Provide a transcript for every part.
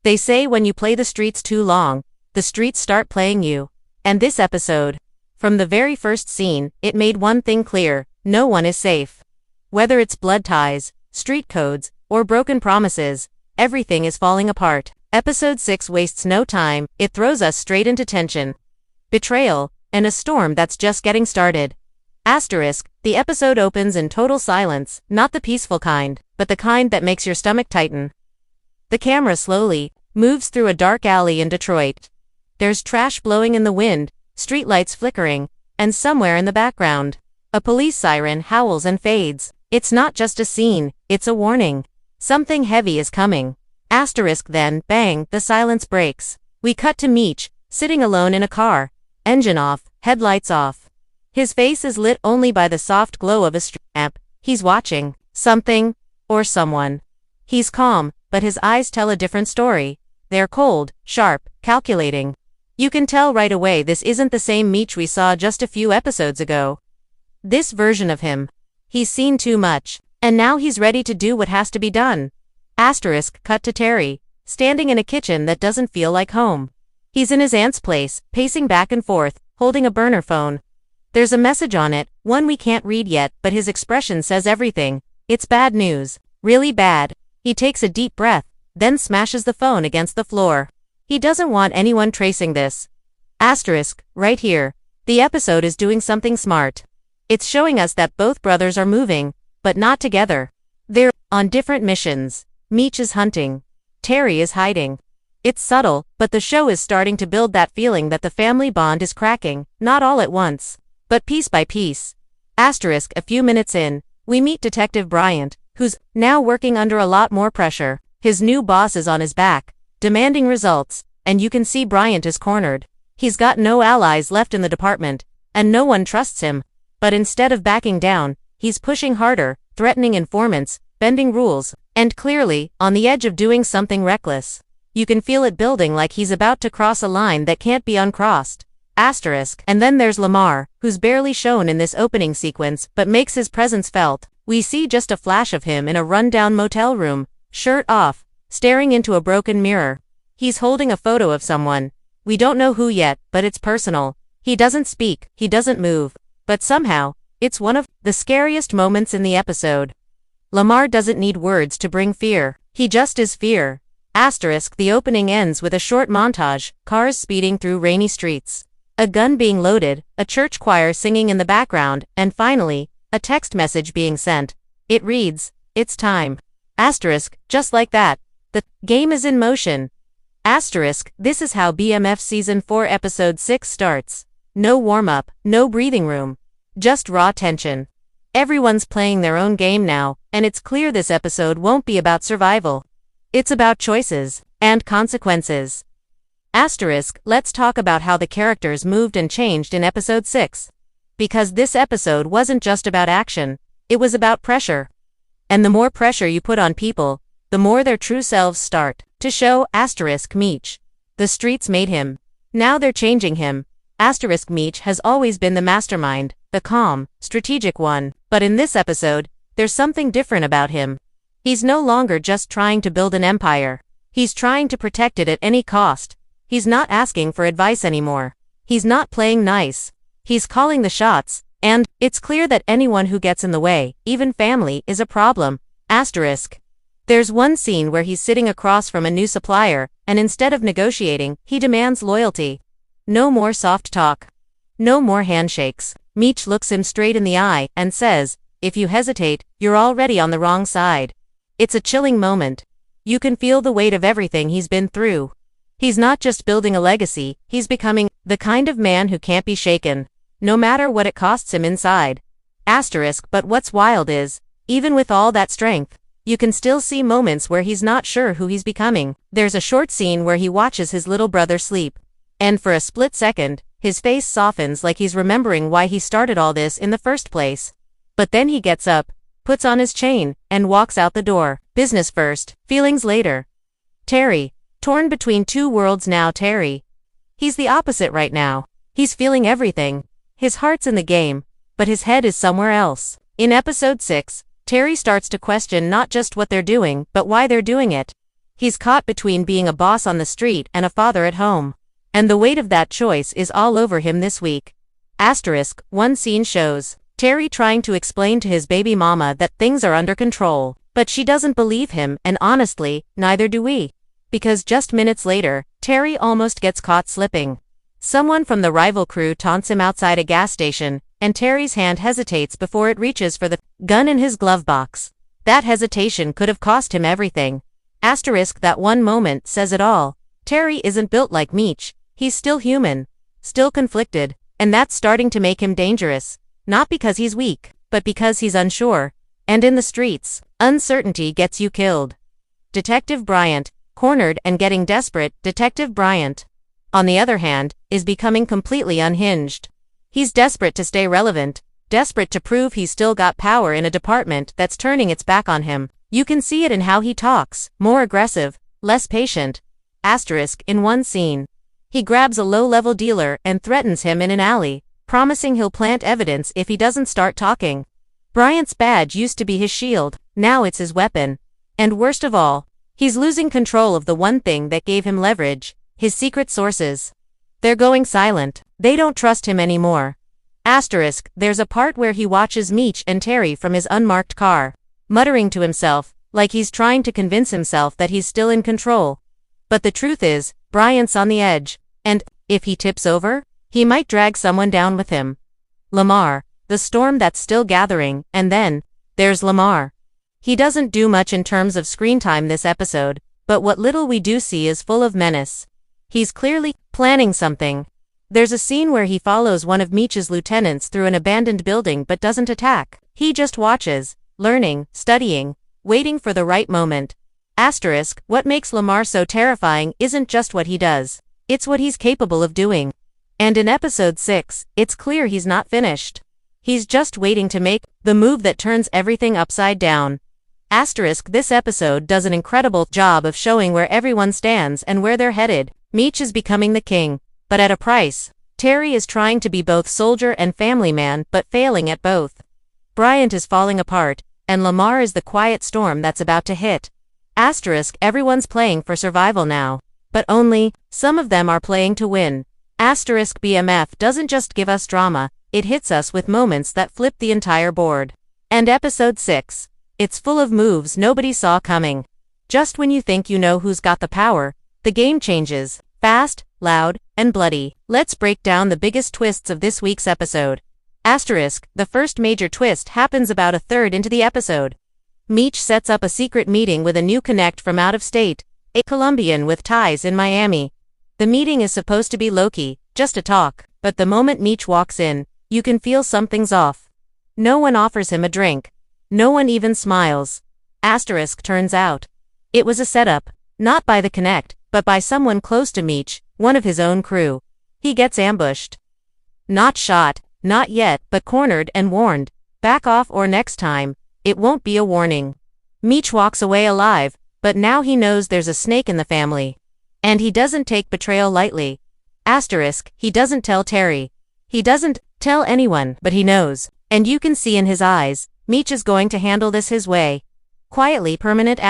They say when you play the streets too long, the streets start playing you. And this episode, from the very first scene, it made one thing clear: no one is safe. Whether it's blood ties, street codes, or broken promises, everything is falling apart. Episode 6 wastes no time, it throws us straight into tension, betrayal, and a storm that's just getting started. Asterisk, the episode opens in total silence, not the peaceful kind, but the kind that makes your stomach tighten. The camera slowly moves through a dark alley in Detroit. There's trash blowing in the wind, streetlights flickering, and somewhere in the background, a police siren howls and fades. It's not just a scene, it's a warning. Something heavy is coming. Asterisk, then, bang, the silence breaks. We cut to Meech, sitting alone in a car, engine off, headlights off. His face is lit only by the soft glow of a street lamp. He's watching something, or someone. He's calm, but his eyes tell a different story. They're cold, sharp, calculating. You can tell right away this isn't the same Meech we saw just a few episodes ago. This version of him. He's seen too much, and now he's ready to do what has to be done. Asterisk, cut to Terry, standing in a kitchen that doesn't feel like home. He's in his aunt's place, pacing back and forth, holding a burner phone. There's a message on it, one we can't read yet, but his expression says everything. It's bad news. Really bad. He takes a deep breath, then smashes the phone against the floor. He doesn't want anyone tracing this. Asterisk, right here. The episode is doing something smart. It's showing us that both brothers are moving, but not together. They're on different missions. Meech is hunting. Terry is hiding. It's subtle, but the show is starting to build that feeling that the family bond is cracking, not all at once, but piece by piece. Asterisk, a few minutes in, we meet Detective Bryant, who's now working under a lot more pressure. His new boss is on his back, demanding results, and you can see Bryant is cornered. He's got no allies left in the department, and no one trusts him. But instead of backing down, he's pushing harder, threatening informants, bending rules, and clearly, on the edge of doing something reckless. You can feel it building, like he's about to cross a line that can't be uncrossed. Asterisk, and then there's Lamar, who's barely shown in this opening sequence, but makes his presence felt. We see just a flash of him in a rundown motel room, shirt off, staring into a broken mirror. He's holding a photo of someone. We don't know who yet, but it's personal. He doesn't speak, he doesn't move. But somehow, it's one of the scariest moments in the episode. Lamar doesn't need words to bring fear. He just is fear. Asterisk, the opening ends with a short montage, cars speeding through rainy streets, a gun being loaded, a church choir singing in the background, and finally, a text message being sent. It reads, "It's time." Asterisk, just like that. The game is in motion. Asterisk, this is how BMF Season 4 Episode 6 starts. No warm-up, no breathing room. Just raw tension. Everyone's playing their own game now, and it's clear this episode won't be about survival. It's about choices and consequences. Asterisk, let's talk about how the characters moved and changed in Episode 6. Because this episode wasn't just about action, it was about pressure. And the more pressure you put on people, the more their true selves start to show. Asterisk, Meech. The streets made him. Now they're changing him. Asterisk, Meech has always been the mastermind, the calm, strategic one, but in this episode, there's something different about him. He's no longer just trying to build an empire. He's trying to protect it at any cost. He's not asking for advice anymore. He's not playing nice. He's calling the shots, and it's clear that anyone who gets in the way, even family, is a problem. Asterisk. There's one scene where he's sitting across from a new supplier, and instead of negotiating, he demands loyalty. No more soft talk. No more handshakes. Meech looks him straight in the eye and says, "If you hesitate, you're already on the wrong side." It's a chilling moment. You can feel the weight of everything he's been through. He's not just building a legacy, he's becoming the kind of man who can't be shaken, no matter what it costs him inside. Asterisk, but what's wild is, even with all that strength, you can still see moments where he's not sure who he's becoming. There's a short scene where he watches his little brother sleep. And for a split second, his face softens like he's remembering why he started all this in the first place. But then he gets up, puts on his chain, and walks out the door. Business first, feelings later. Terry. Torn between two worlds now. Terry. He's the opposite right now. He's feeling everything. His heart's in the game, but his head is somewhere else. In Episode 6, Terry starts to question not just what they're doing, but why they're doing it. He's caught between being a boss on the street and a father at home. And the weight of that choice is all over him this week. One scene shows Terry trying to explain to his baby mama that things are under control, but she doesn't believe him, and honestly, neither do we. Because just minutes later, Terry almost gets caught slipping. Someone from the rival crew taunts him outside a gas station, and Terry's hand hesitates before it reaches for the gun in his glove box. That hesitation could have cost him everything. That one moment says it all. Terry isn't built like Meech. He's still human, still conflicted, and that's starting to make him dangerous. Not because he's weak, but because he's unsure. And in the streets, uncertainty gets you killed. Detective Bryant, cornered and getting desperate. Detective Bryant, on the other hand, is becoming completely unhinged. He's desperate to stay relevant, desperate to prove he's still got power in a department that's turning its back on him. You can see it in how he talks, more aggressive, less patient. In one scene, he grabs a low-level dealer and threatens him in an alley, promising he'll plant evidence if he doesn't start talking. Bryant's badge used to be his shield, now it's his weapon. And worst of all, he's losing control of the one thing that gave him leverage, his secret sources. They're going silent. They don't trust him anymore. There's a part where he watches Meech and Terry from his unmarked car, muttering to himself, like he's trying to convince himself that he's still in control. But the truth is, Bryant's on the edge. And, if he tips over, he might drag someone down with him. Lamar, the storm that's still gathering, and then, there's Lamar. He doesn't do much in terms of screen time this episode, but what little we do see is full of menace. He's clearly planning something. There's a scene where he follows one of Meech's lieutenants through an abandoned building but doesn't attack. He just watches, learning, studying, waiting for the right moment. What makes Lamar so terrifying isn't just what he does. It's what he's capable of doing. And in episode 6, it's clear he's not finished. He's just waiting to make the move that turns everything upside down. This episode does an incredible job of showing where everyone stands and where they're headed. Meech is becoming the king, but at a price. Terry is trying to be both soldier and family man, but failing at both. Bryant is falling apart, and Lamar is the quiet storm that's about to hit. Everyone's playing for survival now. But only, some of them are playing to win. BMF doesn't just give us drama, it hits us with moments that flip the entire board. And episode 6. It's full of moves nobody saw coming. Just when you think you know who's got the power, the game changes. Fast, loud, and bloody. Let's break down the biggest twists of this week's episode. The first major twist happens about a third into the episode. Meech sets up a secret meeting with a new connect from out of state, a Colombian with ties in Miami. The meeting is supposed to be low-key, just a talk, but the moment Meech walks in, you can feel something's off. No one offers him a drink. No one even smiles. Turns out, it was a setup, not by the connect, but by someone close to Meech, one of his own crew. He gets ambushed. Not shot, not yet, but cornered and warned. Back off or next time, it won't be a warning. Meech walks away alive, but now he knows there's a snake in the family. And he doesn't take betrayal lightly. He doesn't tell Terry. He doesn't tell anyone, but he knows. And you can see in his eyes, Meech is going to handle this his way. Quietly permanent.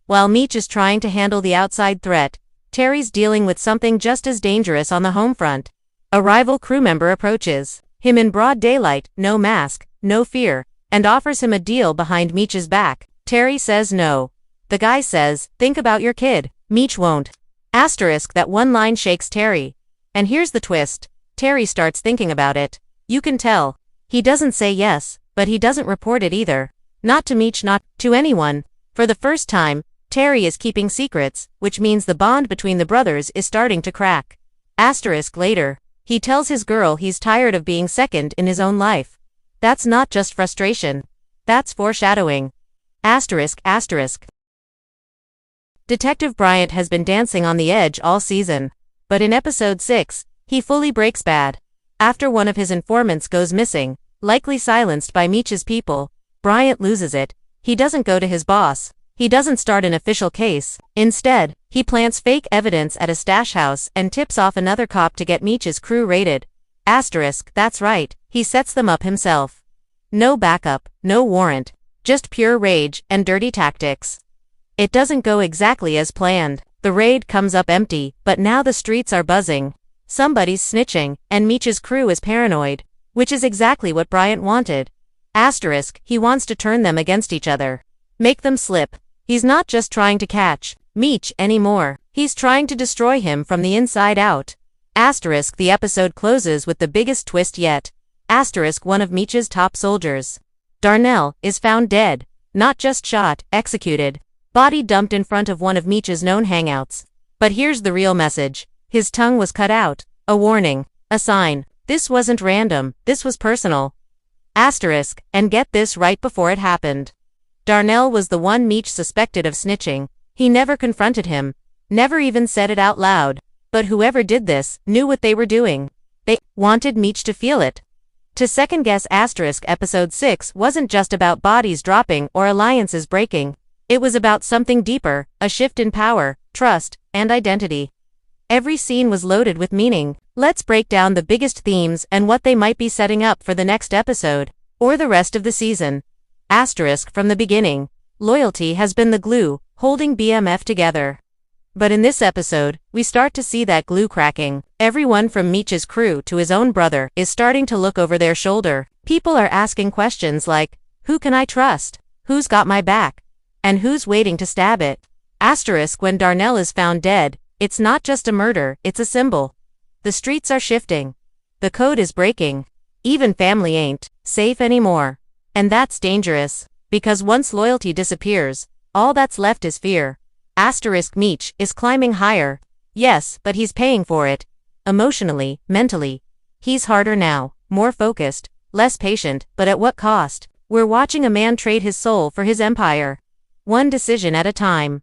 While Meech is trying to handle the outside threat, Terry's dealing with something just as dangerous on the home front. A rival crew member approaches him in broad daylight, no mask, no fear, and offers him a deal behind Meech's back. Terry says no. The guy says, "Think about your kid." Meech won't. That one line shakes Terry. And here's the twist. Terry starts thinking about it. You can tell. He doesn't say yes, but he doesn't report it either. Not to Meech, not to anyone. For the first time, Terry is keeping secrets, which means the bond between the brothers is starting to crack. Later, he tells his girl he's tired of being second in his own life. That's not just frustration. That's foreshadowing. Detective Bryant has been dancing on the edge all season. But in episode 6, he fully breaks bad. After one of his informants goes missing, likely silenced by Meech's people, Bryant loses it. He doesn't go to his boss. He doesn't start an official case. Instead, he plants fake evidence at a stash house and tips off another cop to get Meech's crew raided. That's right, he sets them up himself. No backup, no warrant, just pure rage and dirty tactics. It doesn't go exactly as planned. The raid comes up empty, but now the streets are buzzing. Somebody's snitching, and Meech's crew is paranoid. Which is exactly what Bryant wanted. Asterisk, he wants to turn them against each other. Make them slip. He's not just trying to catch Meech anymore. He's trying to destroy him from the inside out. Asterisk, the episode closes with the biggest twist yet. Asterisk, one of Meech's top soldiers, Darnell, is found dead. Not just shot, executed. Body dumped in front of one of Meech's known hangouts. But here's the real message. His tongue was cut out. A warning. A sign. This wasn't random, this was personal. Asterisk, and get this right before it happened. Darnell was the one Meech suspected of snitching. He never confronted him. Never even said it out loud. But whoever did this knew what they were doing. They wanted Meech to feel it. To second-guess Asterisk, episode 6 wasn't just about bodies dropping or alliances breaking. It was about something deeper, a shift in power, trust, and identity. Every scene was loaded with meaning. Let's break down the biggest themes and what they might be setting up for the next episode, or the rest of the season. Asterisk, from the beginning, loyalty has been the glue holding BMF together. But in this episode, we start to see that glue cracking. Everyone from Meech's crew to his own brother is starting to look over their shoulder. People are asking questions like, who can I trust? Who's got my back? And who's waiting to stab it? Asterisk, when Darnell is found dead, it's not just a murder, it's a symbol. The streets are shifting. The code is breaking. Even family ain't safe anymore. And that's dangerous, because once loyalty disappears, all that's left is fear. Asterisk, Meech is climbing higher. Yes, but he's paying for it. Emotionally, mentally. He's harder now, more focused, less patient, but at what cost? We're watching a man trade his soul for his empire. One decision at a time.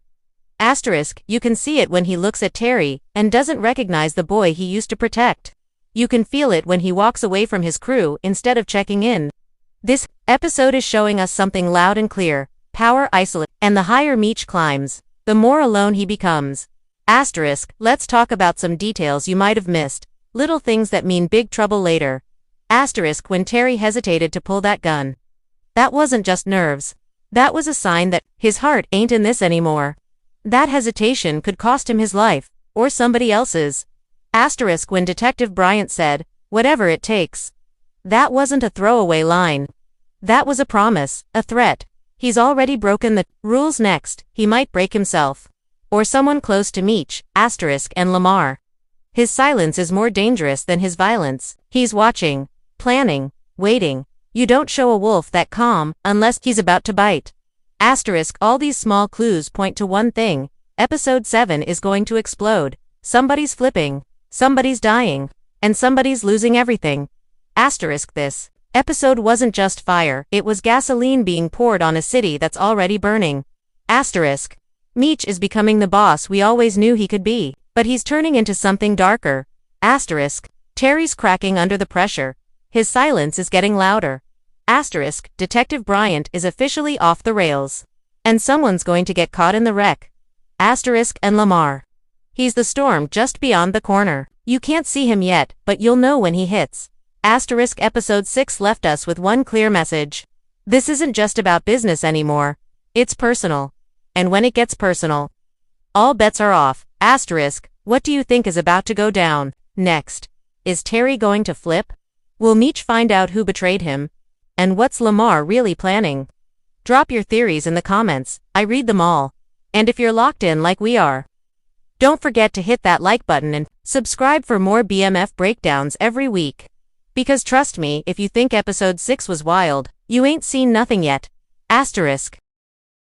Asterisk, you can see it when he looks at Terry and doesn't recognize the boy he used to protect. You can feel it when he walks away from his crew instead of checking in. This episode is showing us something loud and clear. Power isolates, and the higher Meech climbs, the more alone he becomes. Asterisk, let's talk about some details you might have missed. Little things that mean big trouble later. Asterisk, when Terry hesitated to pull that gun. That wasn't just nerves. That was a sign that his heart ain't in this anymore. That hesitation could cost him his life, or somebody else's. Asterisk, when Detective Bryant said, whatever it takes. That wasn't a throwaway line. That was a promise, a threat. He's already broken the rules. Next, he might break himself. Or someone close to Meech, Asterisk, and Lamar. His silence is more dangerous than his violence. He's watching, planning, waiting. You don't show a wolf that calm unless he's about to bite. Asterisk, all these small clues point to one thing. Episode 7 is going to explode. Somebody's flipping, somebody's dying, and somebody's losing everything. Asterisk, this episode wasn't just fire, it was gasoline being poured on a city that's already burning. Asterisk, Meech is becoming the boss we always knew he could be, but he's turning into something darker. Asterisk, Terry's cracking under the pressure. His silence is getting louder. Asterisk, Detective Bryant is officially off the rails. And someone's going to get caught in the wreck. Asterisk, and Lamar. He's the storm just beyond the corner. You can't see him yet, but you'll know when he hits. Asterisk, episode 6 left us with one clear message. This isn't just about business anymore. It's personal. And when it gets personal, all bets are off. Asterisk, what do you think is about to go down next? Is Terry going to flip? Will Meech find out who betrayed him? And what's Lamar really planning? Drop your theories in the comments. I read them all. And if you're locked in like we are, don't forget to hit that like button and subscribe for more BMF breakdowns every week. Because trust me, if you think episode 6 was wild, you ain't seen nothing yet. Asterisk.